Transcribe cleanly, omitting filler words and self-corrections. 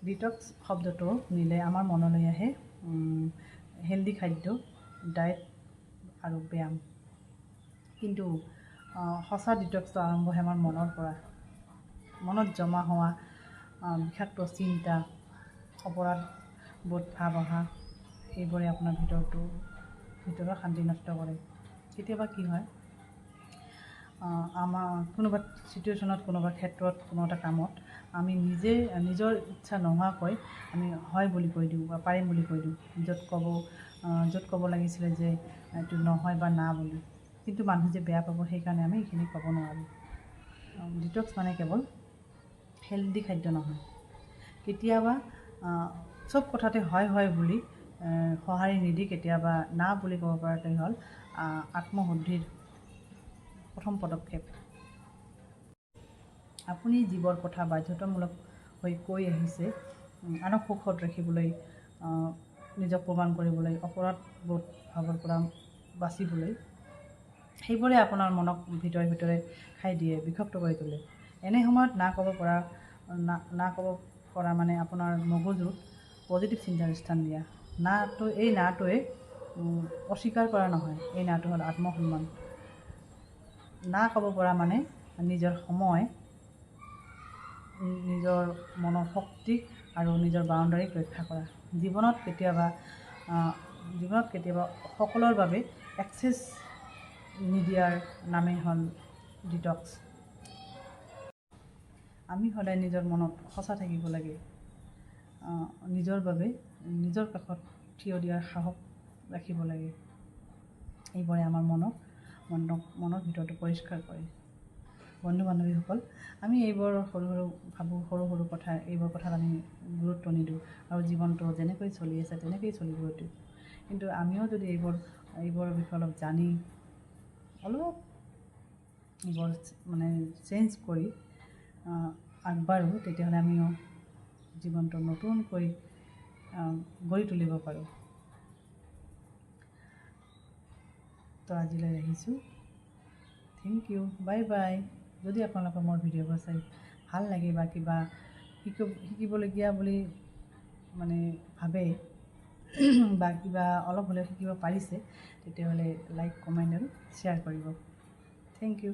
Detox শব্দটো নিলে আমাৰ মনলৈ আহে হেল্ডি খাদ্য, ডায়েট আৰু ব্যায়াম। কিন্তু সঁচা ডিটক্সটো আৰম্ভ হয় আমাৰ মনৰ পৰা। মনত জমা হোৱা বিষাক্ত চিন্তা, অপৰাধবোধ ভাৱ অহা, এইবোৰে আপোনাৰ ভিতৰৰ শান্তি নষ্ট কৰে। কেতিয়াবা কি হয়, আমাৰ কোনোবা চিটুৱেশ্যনত, কোনোবা ক্ষেত্ৰত, কোনো এটা কামত আমি নিজৰ ইচ্ছা নোহোৱাকৈ আমি হয় বুলি কৈ দিওঁ বা পাৰিম বুলি কৈ দিওঁ, য'ত ক'ব লাগিছিলে যে এইটো নহয় বা না বুলি। কিন্তু মানুহে যে বেয়া পাব সেইকাৰণে আমি এইখিনি ক'ব নোৱাৰোঁ। ডিটক্স মানে কেৱল হেল্ডি খাদ্য নহয়। কেতিয়াবা চব কথাতে হয় বুলি সঁহাৰি নিদি কেতিয়াবা না বুলি ক'ব পৰাটোৱে হ'ল আত্মশুদ্ধিৰ প্ৰথম পদক্ষেপ। আপুনি জীৱৰ কথা বাধ্যতামূলক হৈ কৈ আহিছে, আনক সুখত ৰাখিবলৈ, নিজক প্ৰমাণ কৰিবলৈ, অপৰাধবোধ ভাৱৰ পৰা বাচিবলৈ। সেইবোৰে আপোনাৰ মনক ভিতৰে খাই দিয়ে, বিষাক্ত কৰি তোলে। এনে সময়ত না ক'ব পৰা মানে আপোনাৰ মগজুত পজিটিভ চিন্তাৰ স্থান দিয়া। এই নাটোৱে অস্বীকাৰ কৰা নহয়, এই নাটো হ'ল আত্মসন্মান। না ক'ব পৰা মানে নিজৰ সময়, নিজৰ মনৰ শক্তি আৰু নিজৰ বাউণ্ডাৰীক ৰক্ষা কৰা। জীৱনত কেতিয়াবা সকলোৰ বাবে এক্সেছ নিদিয়াৰ নামেই হ'ল ডিটক্স। আমি সদায় নিজৰ মনত সঁচা থাকিব লাগে। নিজৰ বাবে নিজৰ কাষত থিয় দিয়াৰ সাহস ৰাখিব লাগে। এইবোৰে আমাৰ মনৰ ভিতৰটো পৰিষ্কাৰ কৰে। বন্ধু বান্ধৱীসকল, আমি এইবোৰ সৰু কথা, এইবোৰ কথাত আমি গুৰুত্ব নিদিওঁ আৰু জীৱনটো যেনেকৈ চলি আছে তেনেকৈয়ে চলিব দিওঁ। কিন্তু আমিও যদি এইবোৰৰ বিষয়ে অলপ জানি অলপ এইবোৰ মানে চেঞ্জ কৰি আগবাঢ়োঁ, তেতিয়াহ'লে আমিও জীৱনটো নতুনকৈ গঢ়ি তুলিব পাৰোঁ। তো আজিলৈ ৰাখিছোঁ। Thank you, bye bye. যদি আপোনালোকৰ মোৰ ভিডিঅ'বোৰ চাই ভাল লাগে বা কিবা শিকিবলগীয়া বুলি মানে ভাবে বা কিবা অলপ হ'লেও শিকিব পাৰিছে, তেতিয়াহ'লে লাইক, কমেণ্ট আৰু শ্বেয়াৰ কৰিব। Thank U.